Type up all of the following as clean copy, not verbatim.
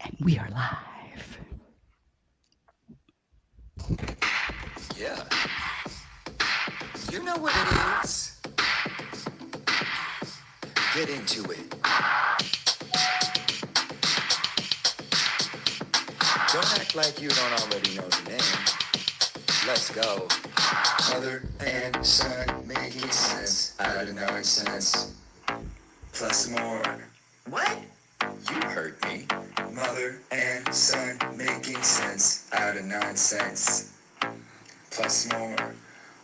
And we are live. Yeah. You know what it is. Get into it. Don't act like you don't already know the name. Let's go. Mother and son making sense out of nonsense. Plus more. What? You heard me. Mother and son making sense out of nonsense. Plus more.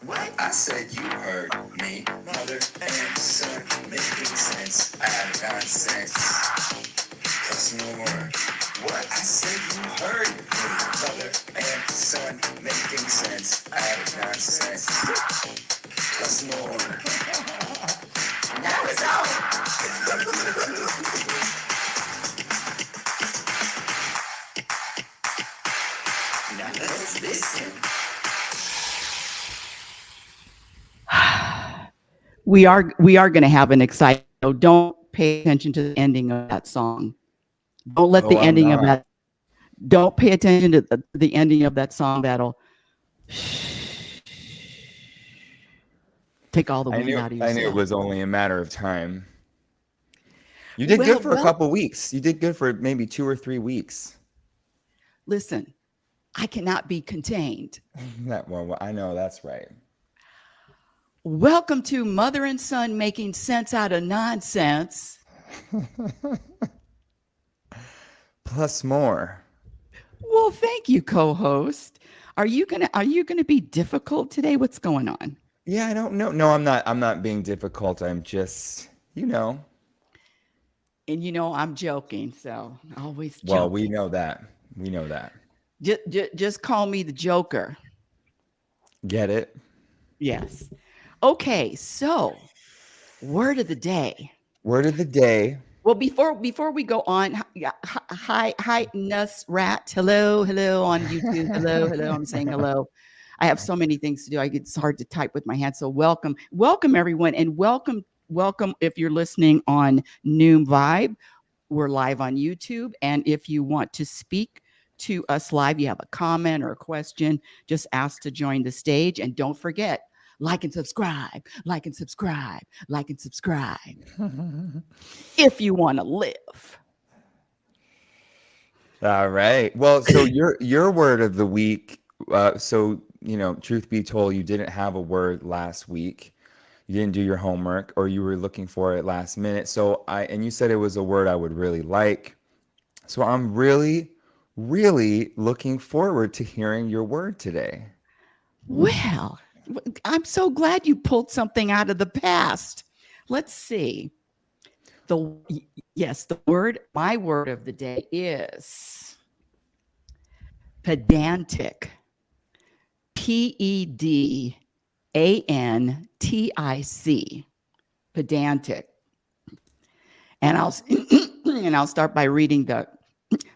What? I said you heard me. Mother and son making sense out of nonsense. Plus more. What? I said you heard me. Mother and son making sense out of nonsense. Plus more. Now it's on. Now let's listen. We are going to have an exciting. So don't pay attention to the ending of that song. Don't let Oh, the I'm ending of not. that. Don't pay attention to the ending of that song. That'll take all the wind out of your I knew it sail. was only a matter of time. You did good for a couple weeks. You did good for maybe 2 or 3 weeks. Listen, I cannot be contained. Well, I know that's right. Welcome to Mother and Son Making Sense Out of Nonsense. Plus more. Well, thank you, co-host. Are you gonna be difficult today? What's going on? Yeah, I don't know. No, I'm not. I'm not being difficult. I'm just, And I'm joking, so always Well, joking. we know that. We know that. Just call me the Joker. Get it? Yes. Okay, so word of the day. Word of the day. Well, before we go on, hi, Nusrat. Hello on YouTube. Hello. I'm saying hello. I have so many things to do. It's hard to type with my hand. So welcome everyone, and welcome if you're listening on Noom Vibe. We're live on YouTube, and if you want to speak to us live, you have a comment or a question, just ask to join the stage, and don't forget. Like and subscribe, if you want to live. All right. Well, so your word of the week. Truth be told, you didn't have a word last week. You didn't do your homework, or you were looking for it last minute. And you said it was a word I would really like. So I'm really, really looking forward to hearing your word today. Well, I'm so glad you pulled something out of the past. Let's see. My word of the day is pedantic. Pedantic. Pedantic. And I'll start by reading the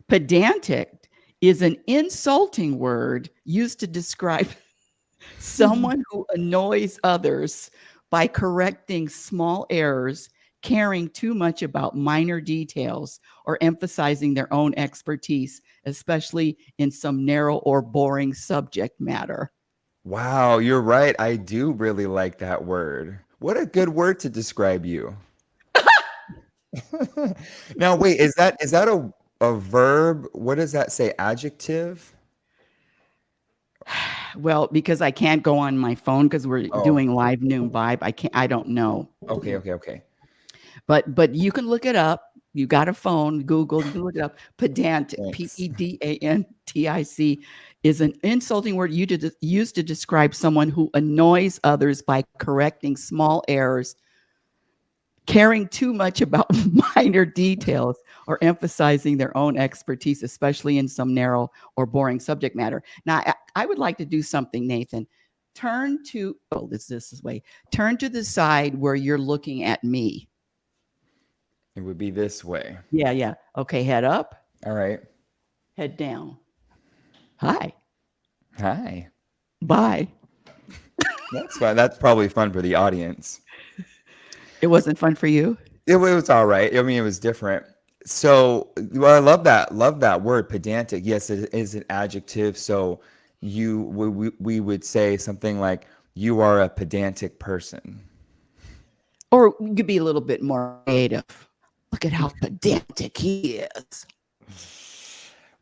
pedantic is an insulting word used to describe someone who annoys others by correcting small errors, caring too much about minor details, or emphasizing their own expertise, especially in some narrow or boring subject matter. Wow, you're right. I do really like that word. What a good word to describe you. Now, wait, is that a verb? What does that say? Adjective? Well, because I can't go on my phone because we're Oh, doing live Noom Vibe. I don't know. okay. But you can look it up. You got a phone, Google, you can look it up. Pedantic, Thanks. pedantic, is an insulting word used to describe someone who annoys others by correcting small errors, caring too much about minor details, or emphasizing their own expertise, especially in some narrow or boring subject matter. Now, I would like to do something, Nathan. Turn to Turn to the side where you're looking at me. It would be this way. Yeah. Okay, head up, All right. head down. Hi. Hi. Bye. That's fun. That's probably fun for the audience. It wasn't fun for you? It was all right. I mean, it was different. So, well, I love that word, pedantic. Yes, it is an adjective. So, we would say something like, you are a pedantic person. Or you could be a little bit more creative. Look at how pedantic he is.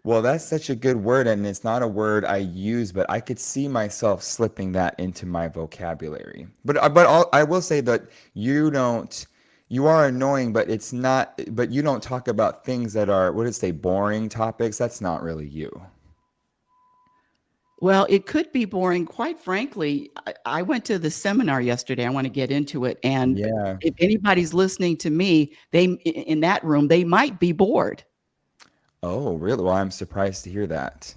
Well, that's such a good word, and it's not a word I use, but I could see myself slipping that into my vocabulary. I will say that you are annoying, but it's not, but you don't talk about things that are, what did it say, boring topics. That's not really you. Well, it could be boring. Quite frankly, I went to the seminar yesterday. I want to get into it. And Yeah. if anybody's listening to me, in that room, they might be bored. Oh, really? Well, I'm surprised to hear that.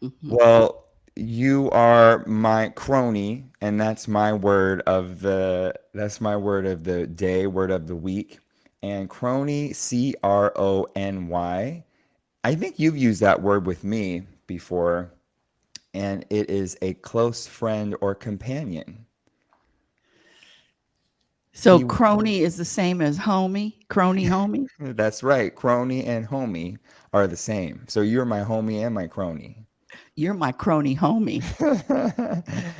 Mhm. Well, you are my crony, and that's my word of the day, word of the week. And crony, CRONY. I think you've used that word with me before, and it is a close friend or companion. So He crony is the same as homie, crony homie. That's right. Crony and homie are the same. So you're my homie and my crony. You're my crony homie.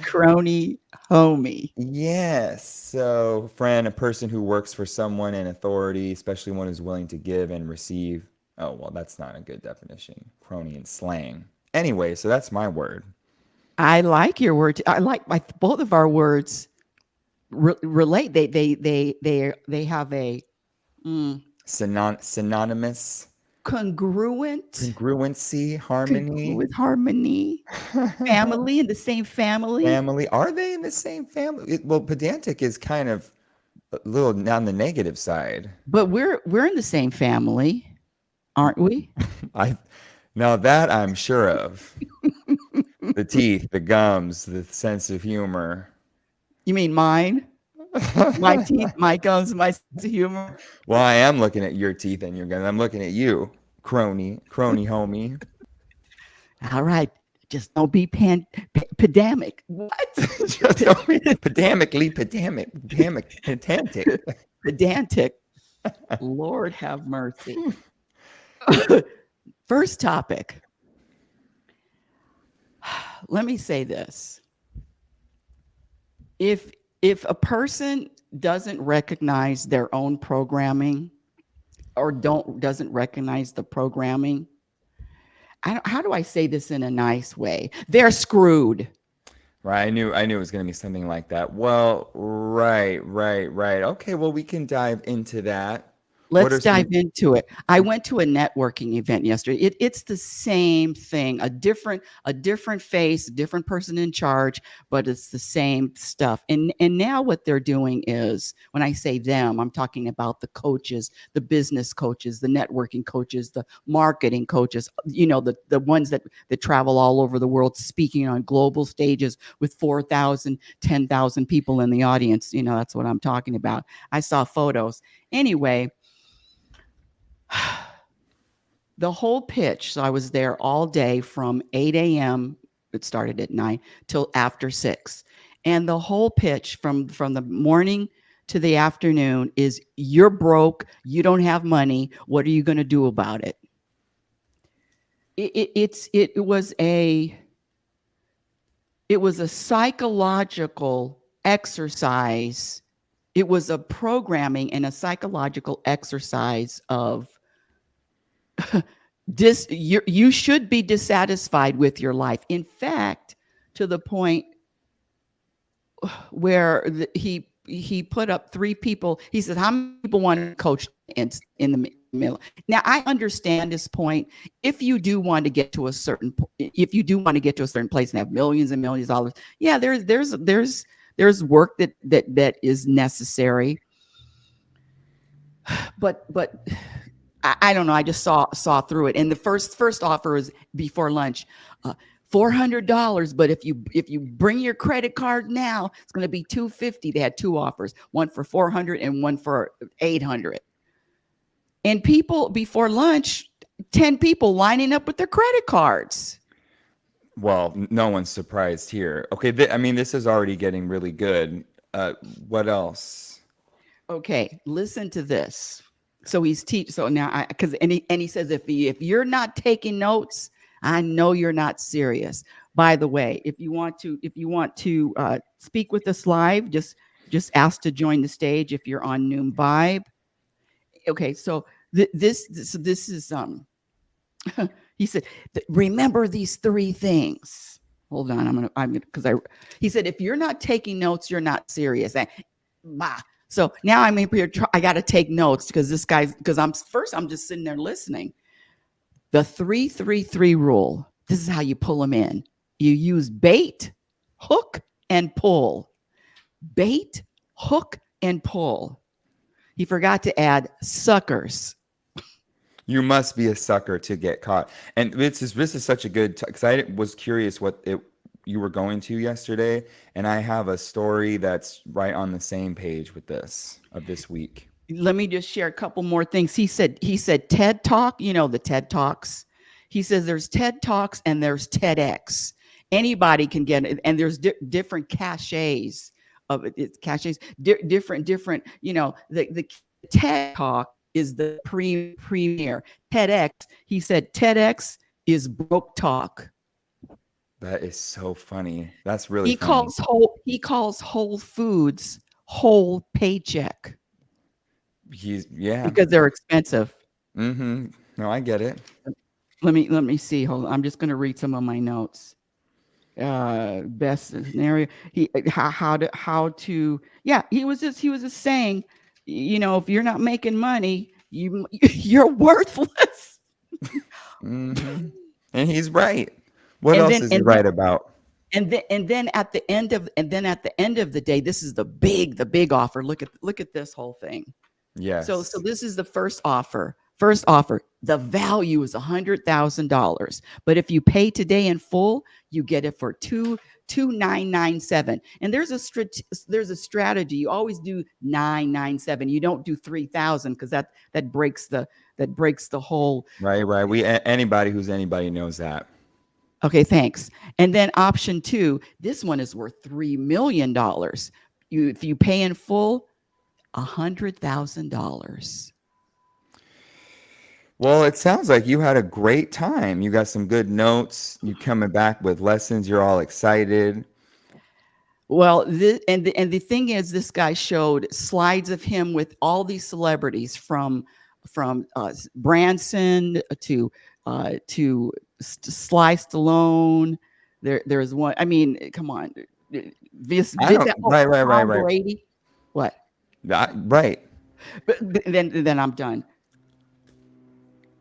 Crony homie. Yes. So, friend, a person who works for someone in authority, especially one who's willing to give and receive. Oh, well, that's not a good definition. Crony and slang. Anyway, so that's my word. I like your word. I like both of our words relate. They have a mm, Synonymous, congruent congruency, harmony, congruent harmony, family in the same family. family. Are they in the same family? Well, pedantic is kind of a little on the negative side. But we're in the same family, aren't we? I Now that I'm sure of. The teeth, the gums, the sense of humor. You mean mine? My teeth, my gums, my sense of humor. Well, I am looking at your teeth and your gums. I'm looking at you, crony homie. All right. Just don't be pedantic. What? Just don't be pedantic. Pedantic. Lord have mercy. First topic. Let me say this. If a person doesn't recognize their own programming or doesn't recognize the programming, how do I say this in a nice way? They're screwed. Right, I knew it was going to be something like that. Well, right. Okay, well, we can dive into that. What Let's are some dive into it. I went to a networking event yesterday. It's the same thing, a different face, a different person in charge, but it's the same stuff. And now what they're doing is, when I say them, I'm talking about the coaches, the business coaches, the networking coaches, the marketing coaches, the ones that travel all over the world speaking on global stages with 4,000, 10,000 people in the audience. That's what I'm talking about. I saw photos. Anyway, the whole pitch. So I was there all day from 8 a.m. It started at 9 till after 6. And the whole pitch from the morning to the afternoon is, you're broke, you don't have money, what are you going to do about it? It was a psychological exercise. It was a programming and a psychological exercise of you should be dissatisfied with your life. In fact, to the point where he put up 3 people. He said, how many people want to coach in the middle? Now, I understand this point. If you do want to get to a certain place and have millions and millions of dollars, yeah, there's work that is necessary. But I don't know. I just saw through it. And the first offer was before lunch, $400. But if you bring your credit card now, it's going to be $250. They had 2 offers, one for $400 and one for $800. And people before lunch, 10 people lining up with their credit cards. Well, no one's surprised here. Okay, I mean, this is already getting really good. What else? Okay, listen to this. So he's teach. So now I because and he says if you're not taking notes, I know you're not serious. By the way, if you want to speak with us live, just ask to join the stage if you're on Noom Vibe. Okay, so this is he said, remember these three things. Hold on, I'm gonna because I he said if you're not taking notes, you're not serious. Bah. So now I'm here. I got to take notes because this guy's because I'm just sitting there listening. The 3-3-3 rule. This is how you pull them in. You use bait, hook, and pull. Bait, hook, and pull. He forgot to add suckers. You must be a sucker to get caught. And this is such a good because I was curious what you were going to yesterday, and I have a story that's right on the same page with this of this week. Let me just share a couple more things. He said TED Talk, the TED Talks. He says there's TED Talks and there's TEDx. Anybody can get it, and there's different caches of it. It's caches, different. The TED Talk is the premier. TEDx. He said TEDx is broke talk. That is so funny. That's really He funny. calls Whole Foods whole paycheck Yeah. because they're expensive. Mm-hmm. No, I get it. Let me see. Hold on. I'm just going to read some of my notes. Best scenario. How to. Yeah, he was just saying, if you're not making money, you're worthless. Mm-hmm. And he's right. What And else then is he and then right about? and then at the end of the day, this is the big offer. Look at this whole thing. So Yes. this is the first offer. First offer, the value is $100,000, but if you pay today in full, you get it for 2,997. And there's a strategy. You always do 997. You don't do 3,000 because that breaks the whole. Right. Anybody who's anybody knows that. Okay, thanks. And then option 2, this one is worth $3 million. If you pay in full, $100,000. Well, it sounds like you had a great time. You got some good notes. You coming back with lessons. You're all excited. Well, the thing is, this guy showed slides of him with all these celebrities from Branson to Sly Stallone. There's one. I mean, come on, I don't. Right. Tom Brady. What? Right. But then I'm done.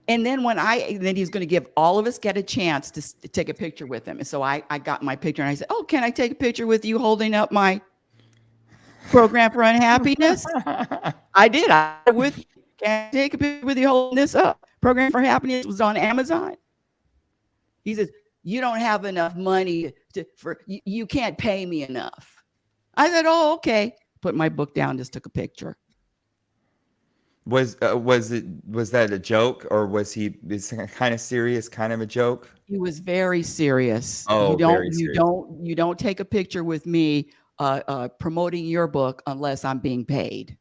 And then he's going to give all of us get a chance to take a picture with him. And so I got my picture and I said, "Oh, can I take a picture with you holding up my program for unhappiness?" I did. Can I take a picture with you holding this up? Program for happiness was on Amazon. He says, "You don't have enough money you can't pay me enough." I said, "Oh, okay." Put my book down, just took a picture. Was that a joke, or was is kind of serious, kind of a joke? He was very serious. Oh, very serious. You don't take a picture with me promoting your book unless I'm being paid.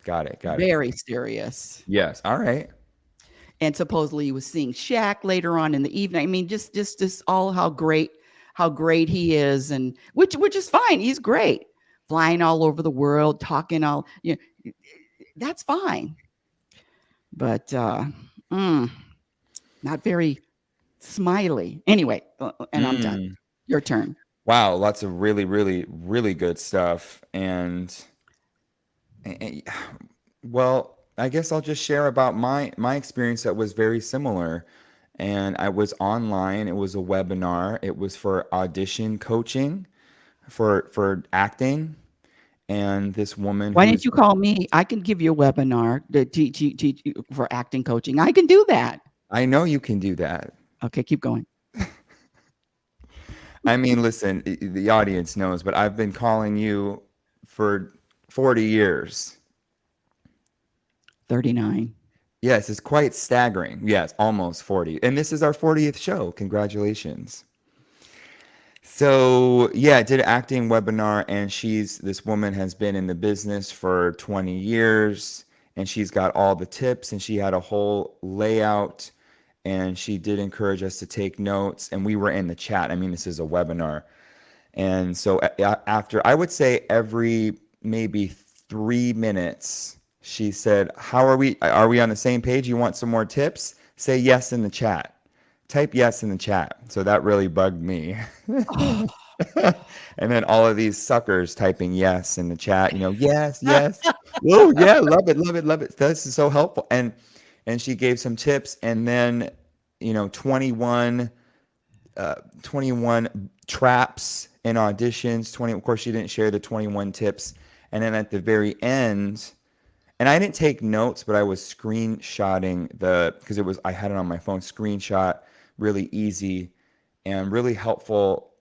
Got it. Very serious. Yes. All right. And supposedly he was seeing Shaq later on in the evening. I mean, just all how great he is, and which is fine. He's great, flying all over the world, talking all that's fine. But not very smiley. Anyway, and I'm done. Your turn. Wow, lots of really, really, really good stuff. And well, I guess I'll just share about my experience that was very similar. And I was online. It was a webinar. It was for audition coaching for acting. And this woman. Why didn't you call me? I can give you a webinar to teach for acting coaching. I can do that. I know you can do that. Okay, keep going. I mean, listen, the audience knows, but I've been calling you for 40 years. 39. Yes, it's quite staggering. Yes, almost 40. And this is our 40th show. Congratulations. So yeah, I did an acting webinar, and this woman has been in the business for 20 years, and she's got all the tips, and she had a whole layout, and she did encourage us to take notes, and we were in the chat. I mean, this is a webinar. And so after, I would say every maybe 3 minutes, she said, "How are we? Are we on the same page? You want some more tips? Say yes in the chat. Type yes in the chat." So that really bugged me. Oh. And then all of these suckers typing yes in the chat, yes, yes. Oh, yeah, love it, love it, love it. This is so helpful. And she gave some tips, and then 21 traps and auditions. 20, of course, she didn't share the 21 tips. And then at the very end, and I didn't take notes, but I was screenshotting because I had it on my phone, screenshot, really easy and really helpful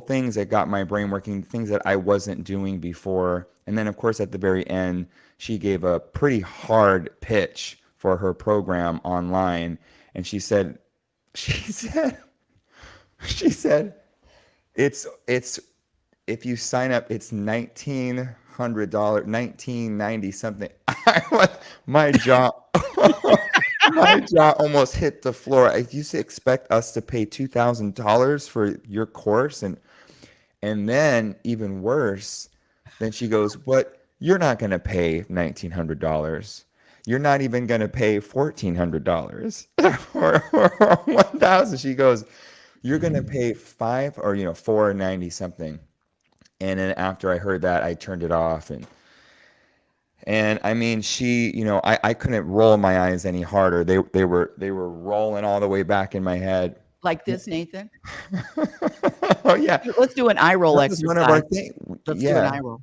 things that got my brain working, things that I wasn't doing before. And then of course at the very end, she gave a pretty hard pitch for her program online. And she said, she said, it's if you sign up, it's $1,900, 1990 something. My jaw, my jaw almost hit the floor. I used to expect us to pay $2,000 for your course, and then even worse, then she goes, "What? You're not going to pay $1,900. You're not even going to pay $1,400 or 1,000." She goes, "You're going to pay five or 490 something." And then after I heard that, I turned it off. And I mean, I couldn't roll my eyes any harder. They were rolling all the way back in my head. Like this, Nathan? Oh yeah, Let's do an eye roll that was one of our exercise. things. Let's do an Yeah. eye roll.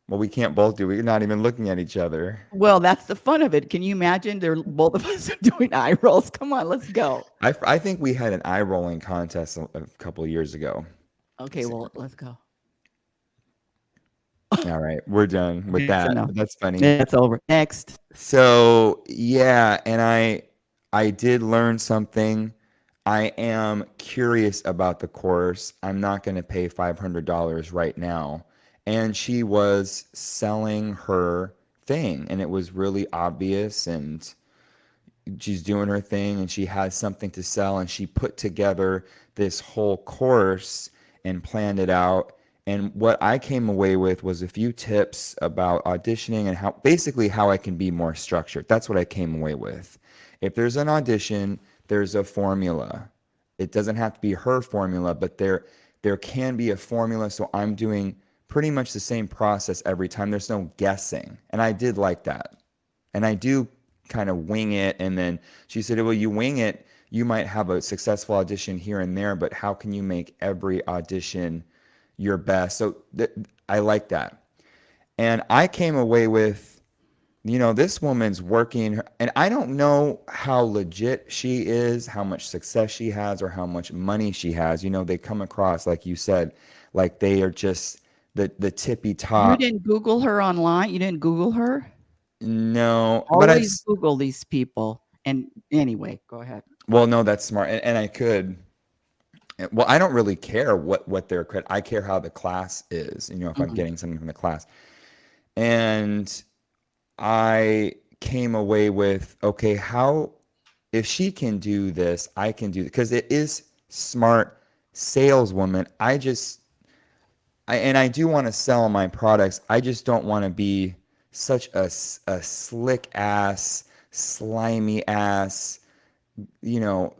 Well, we can't both do. We're not even looking at each other. Well, that's the fun of it. Can you imagine? They're both of us are doing eye rolls. Come on, let's go. I think we had an eye rolling contest a couple of years ago. Okay, well, let's go. All right, we're done with Okay, so that. no, That's funny. it's over. Next. So yeah, and I did learn something. I am curious about the course. I'm not going to pay $500 right now. And she was selling her thing, and it was really obvious, and she's doing her thing, and she has something to sell, and she put together this whole course and planned it out. And what I came away with was a few tips about auditioning and how I can be more structured. That's what I came away with. If there's an audition, there's a formula. It doesn't have to be her formula, but there can be a formula. So I'm doing pretty much the same process every time. There's no guessing. And I did like that. And I do kind of wing it. And then she said, "Well, you wing it, you might have a successful audition here and there, but how can you make every audition your best?" So I like that. And I came away with, this woman's working, and I don't know how legit she is, how much success she has, or how much money she has. They come across, like you said, like they are just the tippy You top. didn't Google her online? You didn't Google her? No, but Always Google these people. And anyway, go ahead. well, no, that's smart. And I could, well, I don't really care what their credit, I care how the class is, if I'm Mhm. getting something from the class. And I came away with, okay, if she can do this, I can do it, because it is smart saleswoman. And I do want to sell my products. I just don't want to be such a slick ass, slimy ass,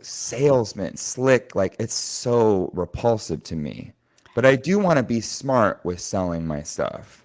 salesman, slick. Like, it's so repulsive to me. But I do want to be smart with selling my stuff.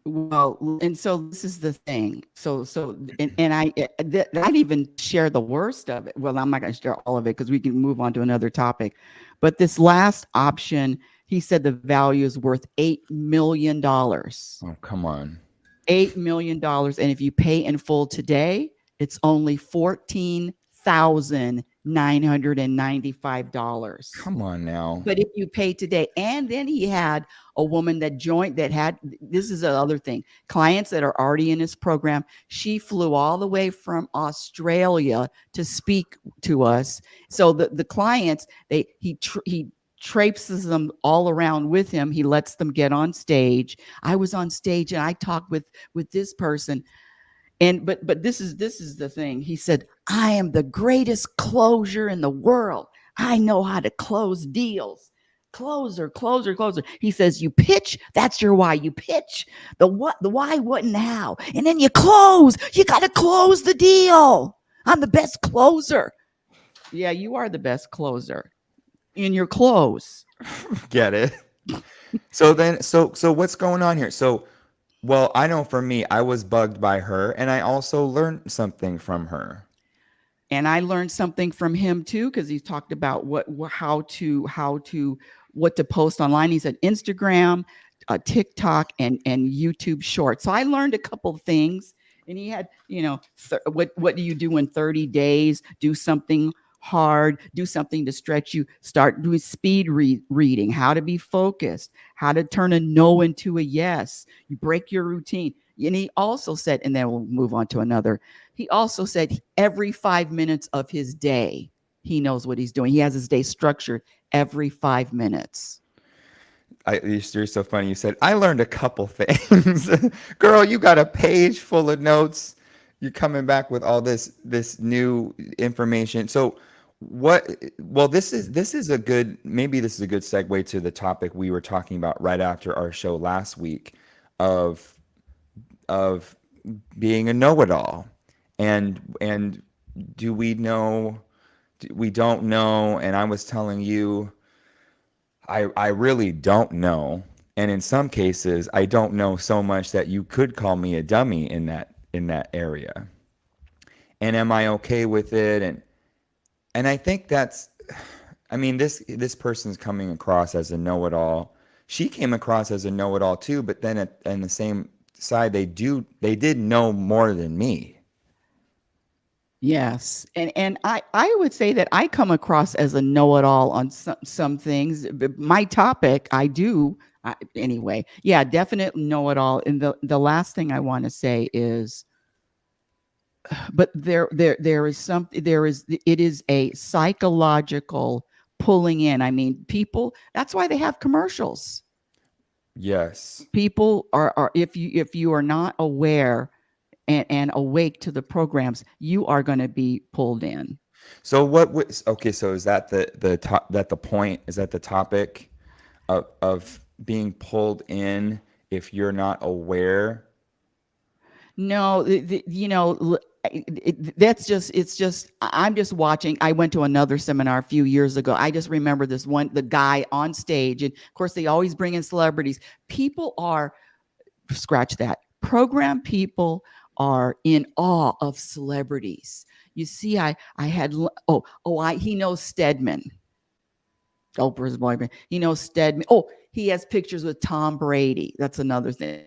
Well, and so this is the thing. And I'd even share the worst of it. Well, I'm not going to share all of it because we can move on to another topic. But this last option, he said the value is worth $8 million. Oh, come on. $8 million. And if you pay in full today, it's only $14,000 $995. Come on now. But if you pay today, and then he had a woman that joined that had, this is the other thing, clients that are already in his program. She flew all the way from Australia to speak to us. So the clients, he traipses them all around with him. He lets them get on stage. I was on stage and I talked with this person. And but this is the thing. He said, I am the greatest closer in the world. I know how to close deals. Closer, closer, closer. He says, you pitch, that's your why. You pitch the what, the why, what, and how. And then you close. You got to close the deal. I'm the best closer. Yeah, you are the best closer in your close. Get it? So what's going on here? So, well, I know for me, I was bugged by her, and I also learned something from her. And I learned something from him too, because he talked about what to post online. He said Instagram, TikTok, and YouTube Shorts. So I learned a couple of things. And he had, what do you do in 30 days? Do something hard, do something to stretch you, start doing speed reading, how to be focused, how to turn a no into a yes, you break your routine. And he also said, and then we'll move on to another, he also said every 5 minutes of his day, he knows what he's doing. He has his day structured every 5 minutes. You're so funny. You said, I learned a couple things. Girl, you got a page full of notes. You're coming back with all this new information. So well, this is a good, maybe this is a good segue to the topic we were talking about right after our show last week of of being a know-it-all. And do we know, we don't know, and I was telling you I really don't know. And in some cases, I don't know so much that you could call me a dummy in that area. And am I okay with it? And I think that's, I mean, this person's coming across as a know-it-all. She came across as a know-it-all too, but then on the same side, they did know more than me. Yes. And I would say that I come across as a know-it-all on some things. But my topic, I do. Anyway, yeah, definite know-it-all. And the last thing I want to say is, but there is something, it is a psychological pulling in. I mean, people, that's why they have commercials. Yes. People are, if you are not aware and awake to the programs, you are going to be pulled in. So what was okay? So is that the top, that the point? Is that the topic of being pulled in if you're not aware? No, that's just, it's just, I'm just watching. I went to another seminar a few years ago. I just remember this one, the guy on stage, and of course they always bring in celebrities. People are, scratch that, program people are in awe of celebrities. You see, I had, he knows Stedman, Oprah's boyfriend. He knows Stedman. Oh, he has pictures with Tom Brady. That's another thing.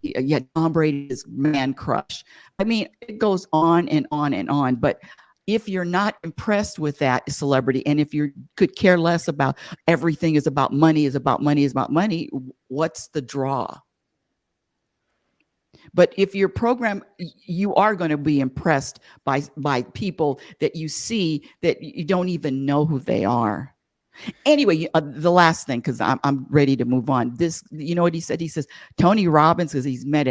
Yeah, Tom Brady is man crush. I mean, it goes on and on and on. But if you're not impressed with that celebrity, and if you could care less about everything is about money, is about money, is about money, what's the draw? But if your program, you are going to be impressed by people that you see that you don't even know who they are. Anyway, the last thing, because I'm ready to move on. This, you know what he said? He says Tony Robbins, because he's met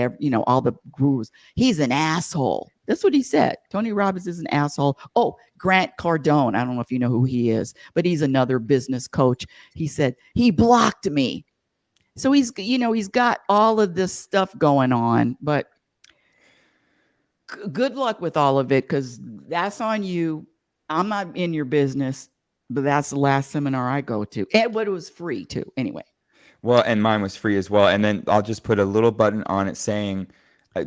all the gurus. He's an asshole. That's what he said. Tony Robbins is an asshole. Oh, Grant Cardone. I don't know if you know who he is, but he's another business coach. He said he blocked me. So he's got all of this stuff going on, but good luck with all of it, because that's on you. I'm not in your business. But that's the last seminar I go to. And but it was free too. Anyway. Well, and mine was free as well. And then I'll just put a little button on it saying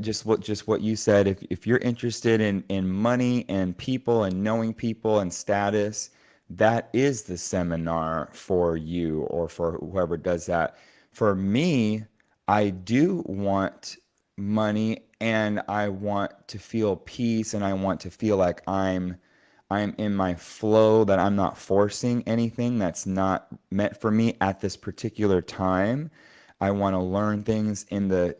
just what you said. If you're interested in money and people and knowing people and status, that is the seminar for you or for whoever does that. For me, I do want money and I want to feel peace and I want to feel like I'm in my flow, that I'm not forcing anything that's not meant for me at this particular time. I want to learn things in the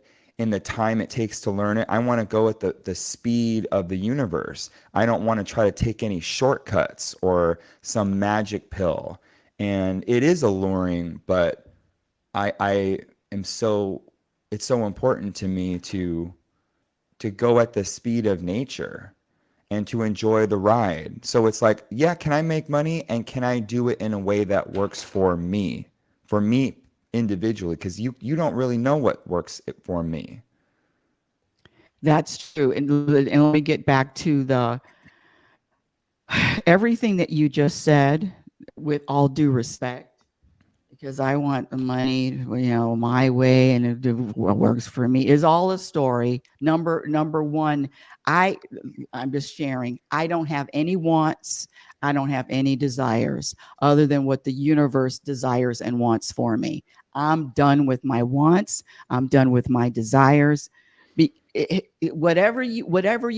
time it takes to learn it. I want to go at the speed of the universe. I don't want to try to take any shortcuts or some magic pill. And it is alluring, but I am so, it's so important to me to go at the speed of nature and to enjoy the ride. So it's like, yeah, can I make money, and can I do it in a way that works for me individually? Because you don't really know what works for me. That's true. And let me get back to the everything that you just said, with all due respect, because I want the money, my way, and what works for me is all a story. Number one, I I'm just sharing. I don't have any wants. I don't have any desires other than what the universe desires and wants for me. I'm done with my wants. I'm done with my desires. Whatever you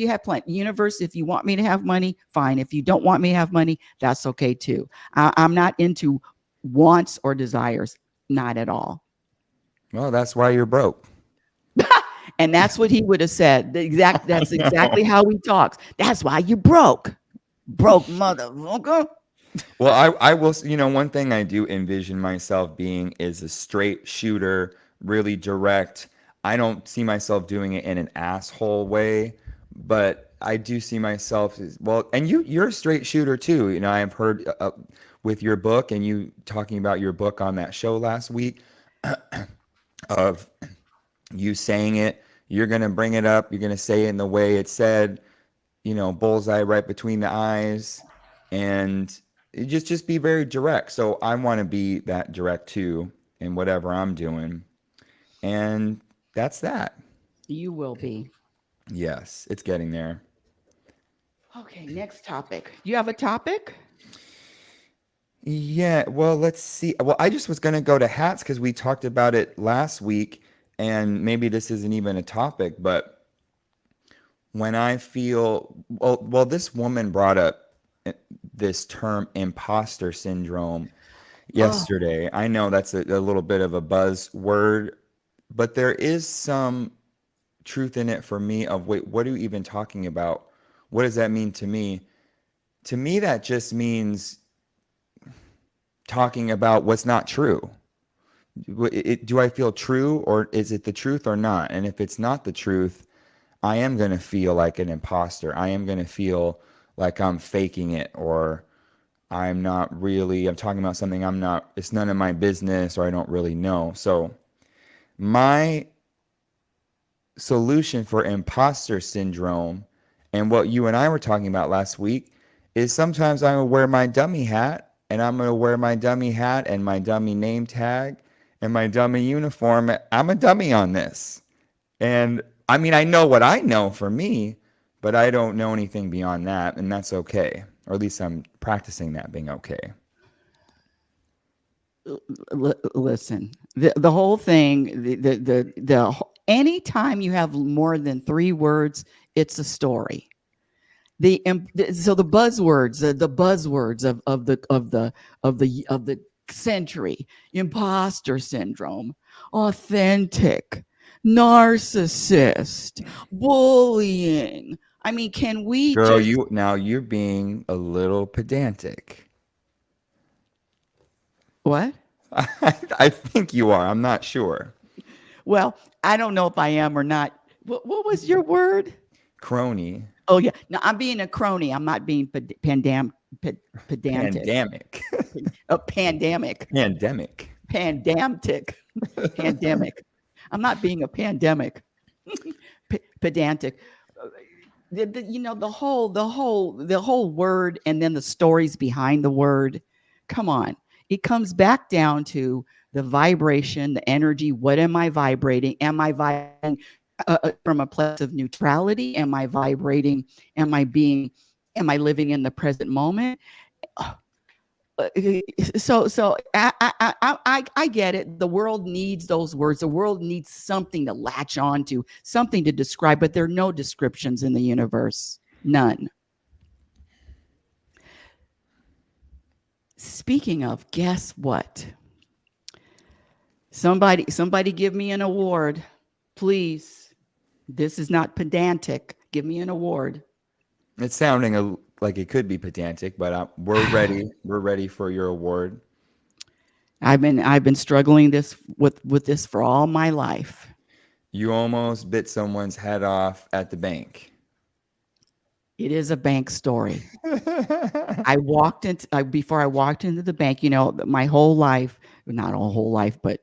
have planned, universe. If you want me to have money, fine. If you don't want me to have money, that's okay too. I'm not into wants or desires, not at all. Well, that's why you're broke. And that's what he would have said. That's exactly how he talks. That's why you broke motherfucker. Well, I will, one thing I do envision myself being is a straight shooter, really direct. I don't see myself doing it in an asshole way, but I do see myself as well. And you're a straight shooter too. I've heard with your book, and you talking about your book on that show last week, of you saying it, you're going to bring it up, you're going to say it in the way it said, bullseye right between the eyes, and just be very direct. So I want to be that direct too in whatever I'm doing. And that's that. You will be. Yes, it's getting there. Okay, next topic. Do you have a topic? Yeah, well, let's see. Well, I just was going to go to hats because we talked about it last week, and maybe this isn't even a topic, but when I feel, well, this woman brought up this term imposter syndrome Oh, yesterday. I know that's a little bit of a buzzword, but there is some truth in it for me of, wait, what are you even talking about? What does that mean to me? To me, that just means talking about what's not true. Do I feel true, or is it the truth or not? And if it's not the truth, I am going to feel like an imposter. I am going to feel like I'm faking it, or I'm talking about something it's none of my business, or I don't really know. So my solution for imposter syndrome, and what you and I were talking about last week, is sometimes I'm going to wear my dummy hat, and I'm going to wear my dummy hat and my dummy name tag and my dummy uniform. I'm a dummy on this. And I mean, I know what I know for me, but I don't know anything beyond that, and that's okay. Or at least I'm practicing that being okay. listen. The whole thing. Anytime you have more than 3 words, it's a story. So the buzzwords, the buzzwords of the century: imposter syndrome, authentic, narcissist, bullying. I mean, can we Girl, just you're being a little pedantic. what? I think you are. I'm not sure. Well, I don't know if I am or not. What was your word? Crony. Oh yeah, no, I'm being a crony. I'm not being pedantic. Pandemic. A pandemic. Pandemic. Pandemic. Pandemic. I'm not being a pandemic. Pedantic. The whole word, and then the stories behind the word. Come on, it comes back down to the vibration, the energy. What am I vibrating? Am I vibrating from a place of neutrality? Am I vibrating? Am I living in the present moment? So I get it. The world needs those words. The world needs something to latch on to, something to describe, but there are no descriptions in the universe. None. Speaking of, guess what? Somebody give me an award, please. This is not pedantic. Give me an award. It's sounding like it could be pedantic, but we're ready. We're ready for your award. I've been struggling with this for all my life. You almost bit someone's head off at the bank. It is a bank story. I walked into before I walked into the bank, my whole life, not a whole life, but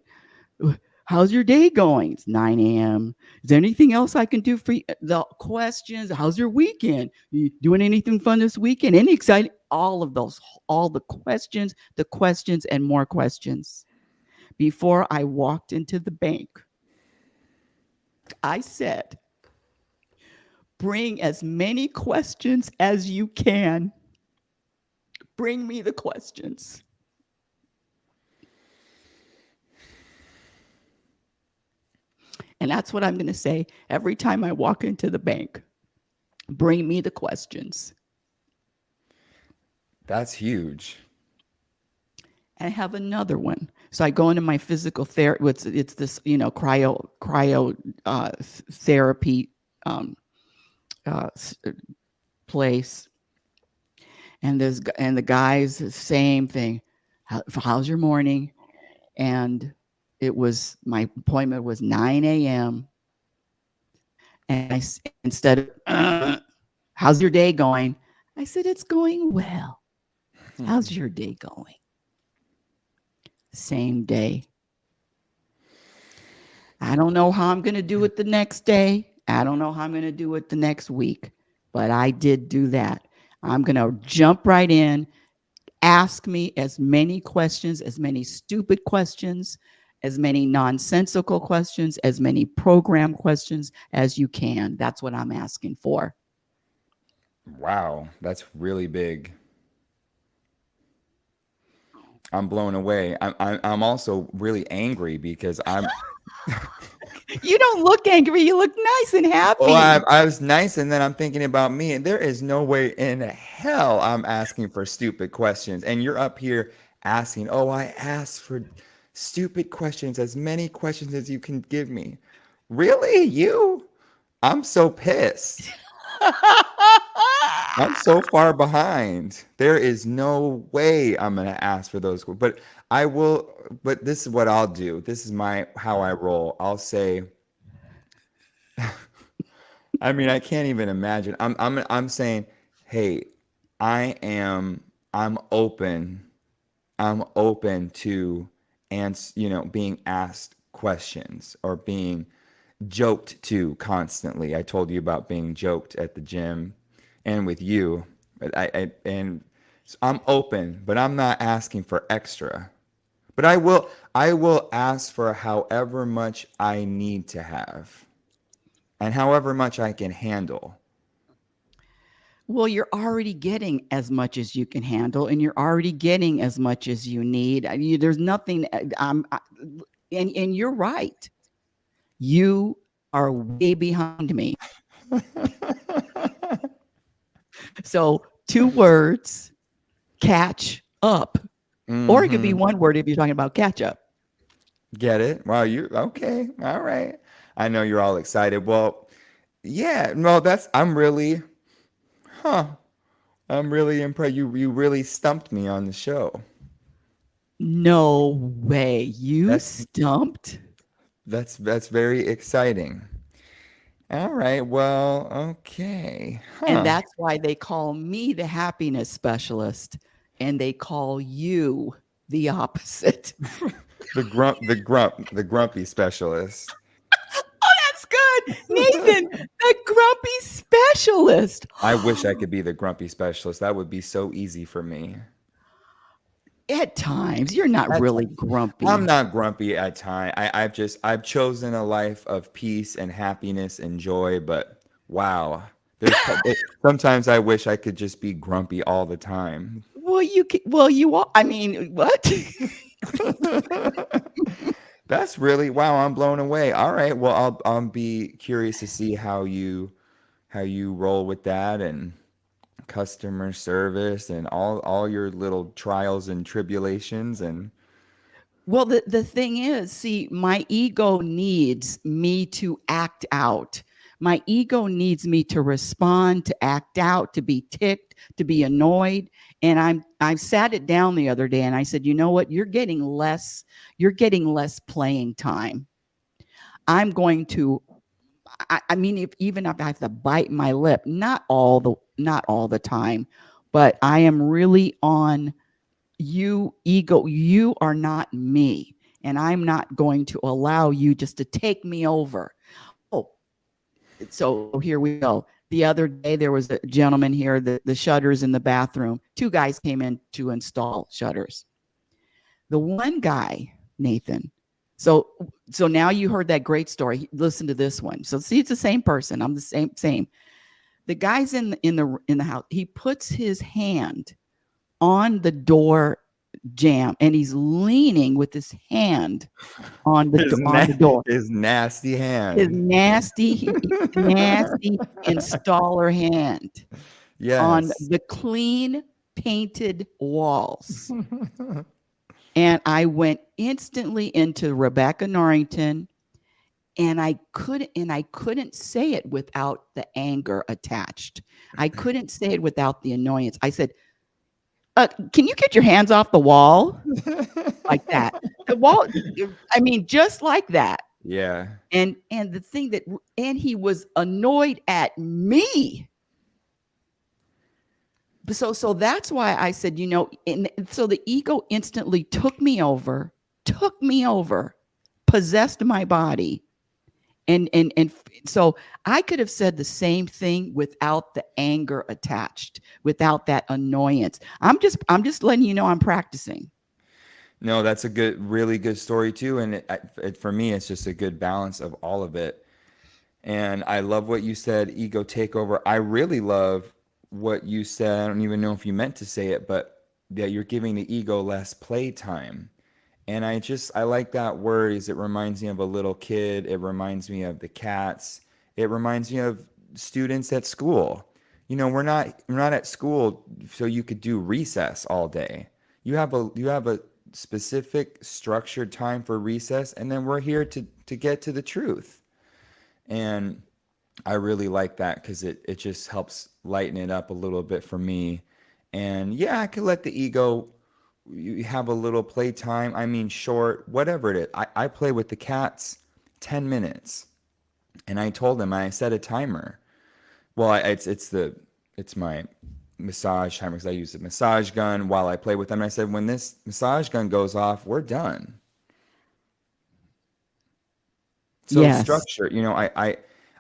how's your day going? It's 9 a.m. Is there anything else I can do for you? The questions, how's your weekend? You doing anything fun this weekend? Any exciting? All of those, all the questions and more questions. Before I walked into the bank, I said, bring as many questions as you can. Bring me the questions. And that's what I'm going to say every time I walk into the bank. Bring me the questions. That's huge. And I have another one. So I go into my physical therapy. It's this, cryo therapy uh, place. And the guys, the same thing. How's your morning? And my appointment was 9 a.m. And instead of, how's your day going? I said, it's going well. How's your day going? Same day. I don't know how I'm going to do it the next day. I don't know how I'm going to do it the next week, but I did do that. I'm going to jump right in. Ask me as many questions, as many stupid questions, as many nonsensical questions, as many program questions as you can. That's what I'm asking for. Wow, that's really big. I'm blown away. I'm also really angry because I'm. You don't look angry. You look nice and happy. Well, I was nice, and then I'm thinking about me, and there is no way in hell I'm asking for stupid questions. And you're up here asking, oh, I asked for stupid questions, as many questions as you can give me. Really? You? I'm so pissed. I'm so far behind. There is no way I'm gonna ask for those. But I will. But this is what I'll do. This is how I roll. I'll say. I mean, I can't even imagine. I'm saying, hey, I'm open. I'm open to being asked questions or being joked to constantly. I told you about being joked at the gym and with you. But so I'm open, but I'm not asking for extra. But I will ask for however much I need to have and however much I can handle. Well, you're already getting as much as you can handle, and you're already getting as much as you need. There's nothing. And you're right. You are way behind me. So 2 words, catch up. Or it could be Hmm. 1 word if you're talking about catch up. Get it? Well, you okay? All right. I know you're all excited. Well, yeah. No, huh? I'm really impressed. You really stumped me on the show. No way. You That's stumped. that's very exciting. All right. Well, okay. And Huh. that's why they call me the happiness specialist and they call you the opposite. The grumpy specialist. That's good. Nathan, the grumpy specialist. I wish I could be the grumpy specialist. That would be so easy for me. At times, you're not At really I'm grumpy. not grumpy at time. I've chosen a life of peace and happiness and joy, but wow. Sometimes I wish I could just be grumpy all the time. You are. I mean, what? That's really wow, I'm blown away. All right. Well, I'll be curious to see how you roll with that and customer service and all your little trials and tribulations and Well, the thing is, see, my ego needs me to act out. My ego needs me to respond, to act out, to be ticked, to be annoyed. And I sat it down the other day and I said, you know what? You're getting less playing time. I'm going to I mean, if even if I have to bite my lip, not all the time, but I am really on you, ego. You are not me, and I'm not going to allow you just to take me over. Oh, so here we go. The other day there was a gentleman here, the shutters in the bathroom. Two guys came in to install shutters. The one guy, Nathan. So so now you heard that great story. Listen to this one. So see, it's the same person. I'm the same. The guy's in the house. He puts his hand on the door jamb and he's leaning with his hand on the door. his nasty His hand. nasty installer hand on Yes. the clean painted walls. And I went instantly into Rebecca Norrington, and I couldn't say it without the anger attached. I couldn't say it without the annoyance. I said, can you get your hands off the wall? Like that. The wall, I mean, just like that. Yeah. And the thing that, and he was annoyed at me. So that's why I said, you know, so the ego instantly took me over, possessed my body. And so I could have said the same thing without the anger attached, without that annoyance. I'm just letting you know I'm practicing. No, that's a really good story too. And for me, it's just a good balance of all of it. And I love what you said, ego takeover. I really love what you said. I don't even know if you meant to say it, but that you're giving the ego less playtime. And I like that word. Is it reminds me of a little kid. It reminds me of the cats. It reminds me of students at school. You know, we're not at school so you could do recess all day. You have a specific structured time for recess, and then we're here to get to the truth. And I really like that because it just helps lighten it up a little bit for me. And yeah, I could let the ego you have a little playtime. I mean, short, whatever it is. I play with the cats 10 minutes. And I told them, I set a timer. Well, it's my massage timer because I use a massage gun while I play with them. And I said, when this massage gun goes off, we're done. So Yes. structure,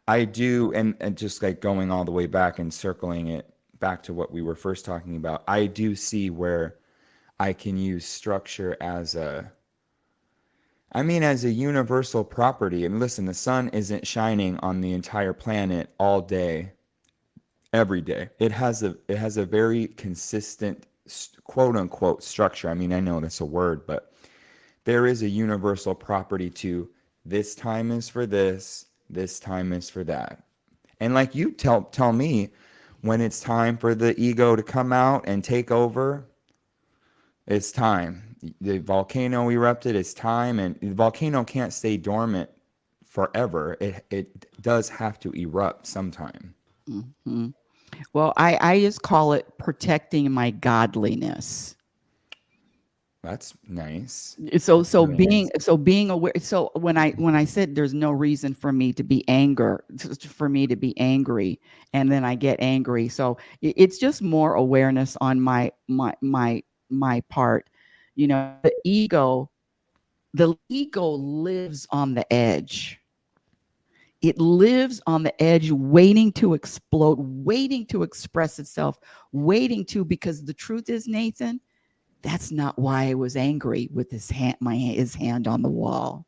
I do, and just like going all the way back and circling it back to what we were first talking about, I do see where I can use structure as a universal property. And listen, the sun isn't shining on the entire planet all day, every day. It has a very consistent quote unquote structure. I mean, I know that's a word, but there is a universal property to this time is for this time is for that. And like you tell me when it's time for the ego to come out and take over, it's time. The volcano erupted, it's time, and the volcano can't stay dormant forever. It does have to erupt sometime. Mhm. Well, I just call it protecting my godliness. That's nice. So That's really nice. being aware. So when I said there's no reason for me to be for me to be angry, and then I get angry. So it's just more awareness on my part. You know, the ego lives on the edge. It lives on the edge, waiting to explode, waiting to express itself, because the truth is, Nathan, that's not why I was angry with his hand on the wall.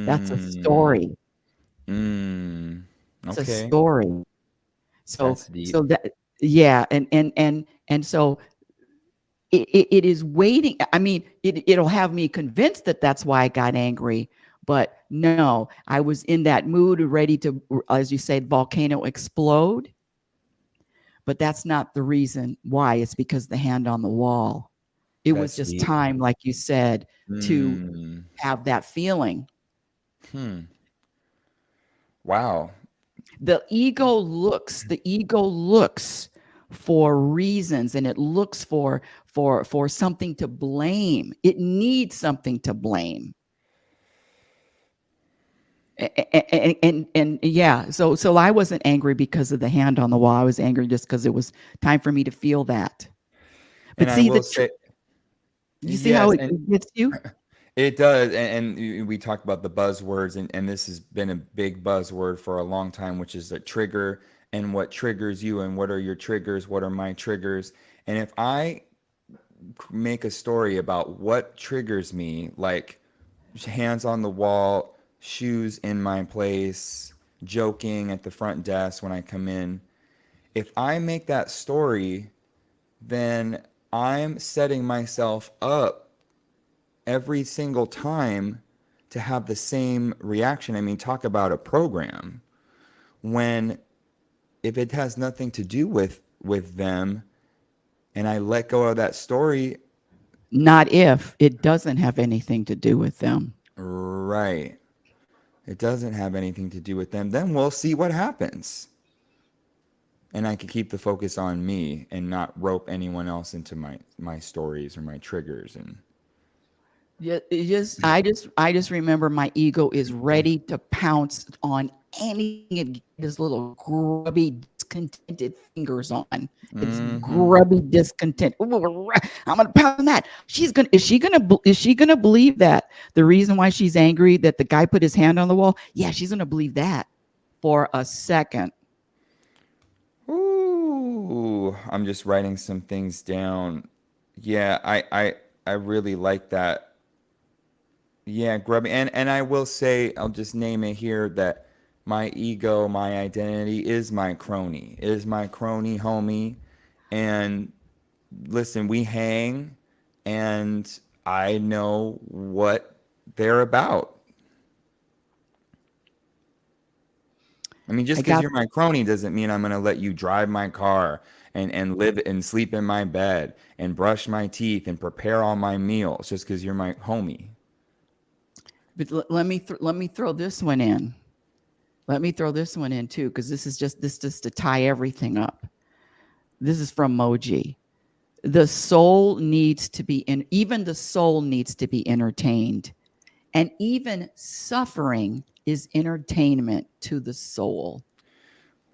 That's a Mm, story. mm, It's a okay. story. So That's deep. so that yeah, and so it is waiting. I mean, it'll have me convinced that that's why I got angry. But no, I was in that mood ready to, as you said, volcano explode. but that's not the reason why. It's because the hand on the wall. It was That's just deep. time, like you said, to Mm. have that feeling. Hmm. Wow. The ego looks for reasons, and it looks for something to blame. It needs something to blame. And yeah, so I wasn't angry because of the hand on the wall. I was angry just because it was time for me to feel that. And But I see, will say, you see how yes, it and gets you? it does. And we talked about the buzzwords, and this has been a big buzzword for a long time, which is a trigger and what triggers you and what are your triggers, what are my triggers. And if I make a story about what triggers me, like hands on the wall, shoes in my place, joking at the front desk when I come in, if I make that story, then I'm setting myself up every single time to have the same reaction. I mean, talk about a program. When if it has nothing to do with them and I let go of that story, Not if it doesn't have anything to do with them. right. It doesn't have anything to do with them, then we'll see what happens. And I can keep the focus on me and not rope anyone else into my stories or my triggers. And Yeah, I just remember my ego is ready to pounce on anything it gets his little grubby, discontented fingers on. It's mm-hmm. grubby discontent. I'm gonna pound on that. Is she gonna believe that the reason why she's angry that the guy put his hand on the wall? Yeah, she's gonna believe that for a second. Ooh, I'm just writing some things down. Yeah, I really like that. Yeah, grubby. And I will say, I'll just name it here that my ego, my identity is my crony homie. And listen, we hang and I know what they're about. I mean, I just because got you're my crony doesn't mean I'm going to let you drive my car and live and sleep in my bed and brush my teeth and prepare all my meals just because you're my homie. but let me throw this one in. Let me throw this one in too, because this just to tie everything up. This is from Moji. The soul needs to be in, even the soul needs to be entertained. And even suffering is entertainment to the soul.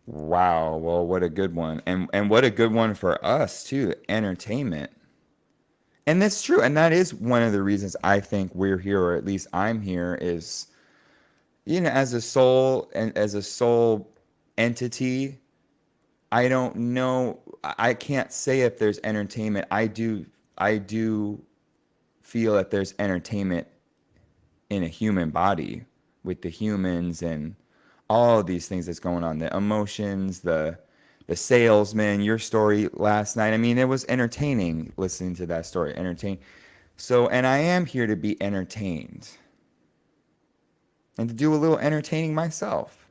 Wow. Well, what a good one. And what a good one for us too, entertainment. And that's true. And that is one of the reasons I think we're here, or at least I'm here, is as a soul and as a soul entity, I don't know. I can't say if there's entertainment. I do feel that there's entertainment in a human body with the humans and all of these things that's going on, the emotions, the salesman, your story last night. I mean, it was entertaining listening to that story. Entertain. So, and I am here to be entertained and to do a little entertaining myself.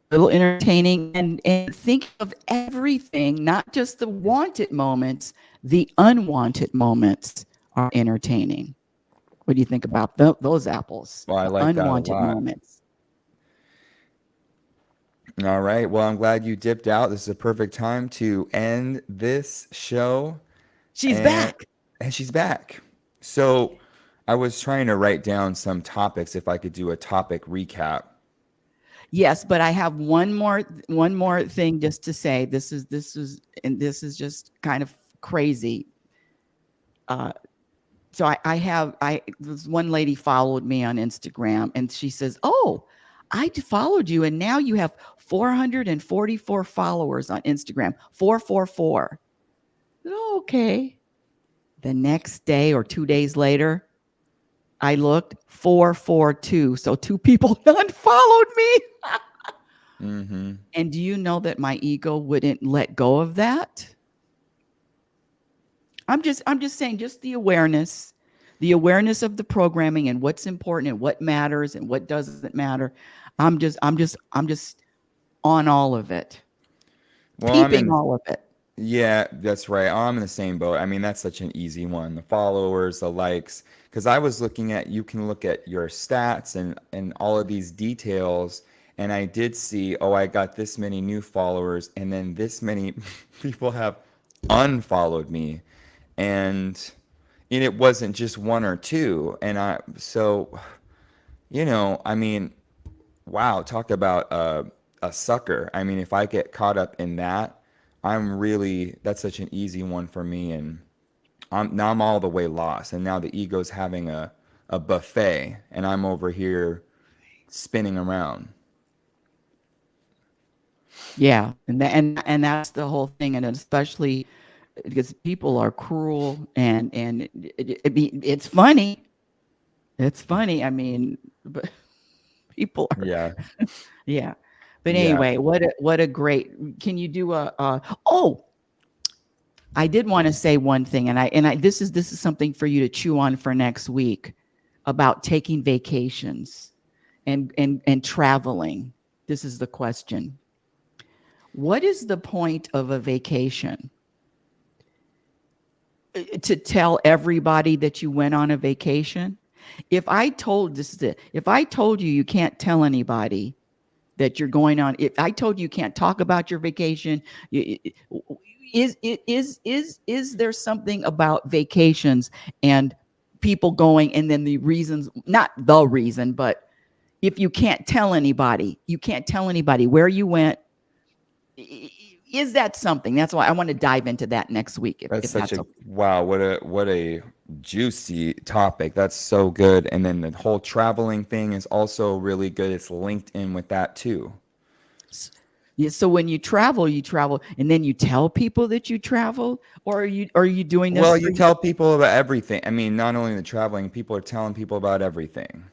A little entertaining, and think of everything, not just the wanted moments, the unwanted moments are entertaining. What do you think about those apples? Well, I The like that a unwanted lot. moments. All right. Well, I'm glad you dipped out. This is a perfect time to end this show. She's And back. and she's back. So I was trying to write down some topics if I could do a topic recap. Yes, but I have one more thing just to say. This is just kind of crazy. Uh, so I this one lady followed me on Instagram, and she says, "Oh, followed you, and now you have 444 followers on Instagram. 444." Oh, okay. The next day or 2 days later, I looked 442. So two people unfollowed me. Mm-hmm. And do you know that my ego wouldn't let go of that? I'm just saying, just the awareness of the programming and what's important and what matters and what doesn't matter. I'm just on all of it, Well, I'm peeping in all of it. Yeah, that's right. I'm in the same boat. I mean, that's such an easy one. The followers, the likes. Because I was looking at, you can look at your stats and all of these details. And I did see, oh, I got this many new followers, and then this many people have unfollowed me. And it wasn't just one or two. I mean, wow, talk about a sucker. I mean, if I get caught up in that, that's such an easy one for me. And I'm all the way lost. And now the ego's having a buffet, and I'm over here spinning around. Yeah, and that's the whole thing, and especially because people are cruel, and it's funny. It's funny. I mean, but people are, Yeah. yeah. But Yeah. anyway, what a great. Can you do oh, I did want to say one thing, and I this is something for you to chew on for next week about taking vacations and traveling. This is the question. What is the point of a vacation? To tell everybody that you went on a vacation? If I told you you can't tell anybody that you're going on, if I told you you can't talk about your vacation, is there something about vacations and people going, and then the reasons, not the reason, but if you can't tell anybody, you can't tell anybody where you went, is that something? That's why I want to dive into that next week, That's if such that's a okay. wow, what a juicy topic. That's so good. And then the whole traveling thing is also really good. It's linked in with that too. Yeah, so when you travel, and then you tell people that you traveled, or are you doing this Well, for you you? tell people about everything. I mean, not only the traveling, people are telling people about everything.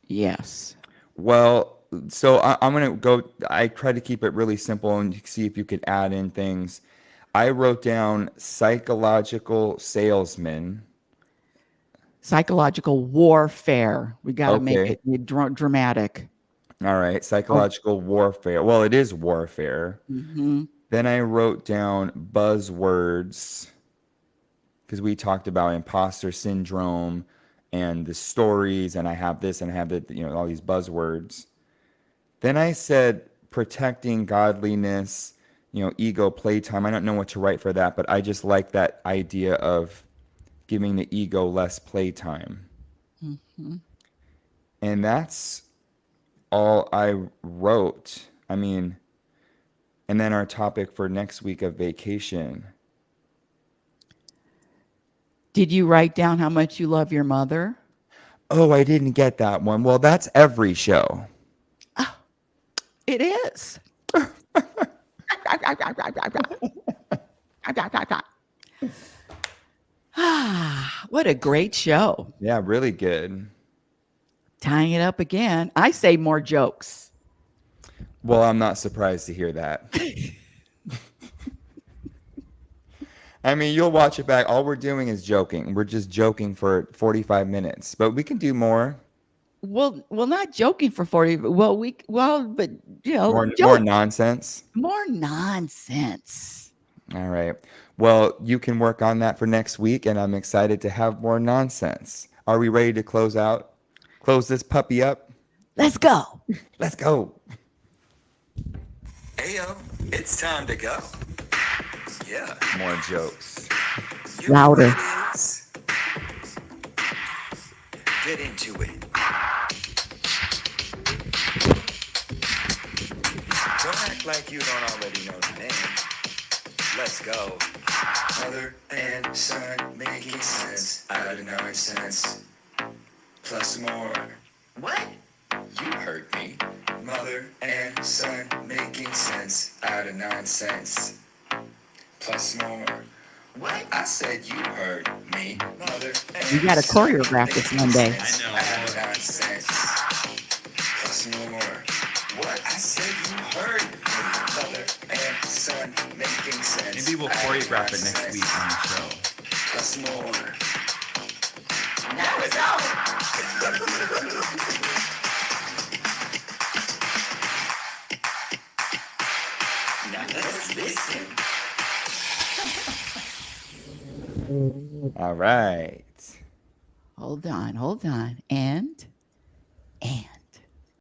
Yes. Well, I'm gonna go. I try to keep it really simple and see if you could add in things. I wrote down psychological salesman. Psychological warfare. We got to make Okay. it dramatic. All right. Oh, Psychological warfare. Well, it is warfare. mhm. Then I wrote down buzzwords because we talked about imposter syndrome and the stories, and I have this and I have that, all these buzzwords. Then I said protecting godliness, ego playtime. I don't know what to write for that, but I just like that idea of giving the ego less playtime. Mhm. And that's all I wrote. I mean, and then our topic for next week of vacation. Did you write down how much you love your mother? Oh, I didn't get that one. Well, that's every show. Ah, it is. Ah, what a great show. Yeah, really good. Tying it up again. I say more jokes. Well, I'm not surprised to hear that. I mean, you'll watch it back. All we're doing is joking. We're just joking for 45 minutes, but we can do more. Well, not joking for 40. But More joke, nonsense. more nonsense. All right. Well, you can work on that for next week, and I'm excited to have more nonsense. Are we ready to close out? Close this puppy up? Let's go. Let's go. Ayo, it's time to go. Yeah, More jokes. you know what Louder. it is. Get into it. Don't act like you don't already know the name. Let's go. Mother and son making sense out of nonsense. Plus more. What? You heard me. Mother and son making sense out of nonsense. Plus more. What? I said you heard me. Mother and We got to son choreograph this making Monday. sense out of nonsense. Plus more. What? I said you heard me. Mother and son making sense. Maybe we'll out of choreograph it next nonsense. week on the show. Plus more. Now it's over. Now let's listen. All right. Hold on, hold on. And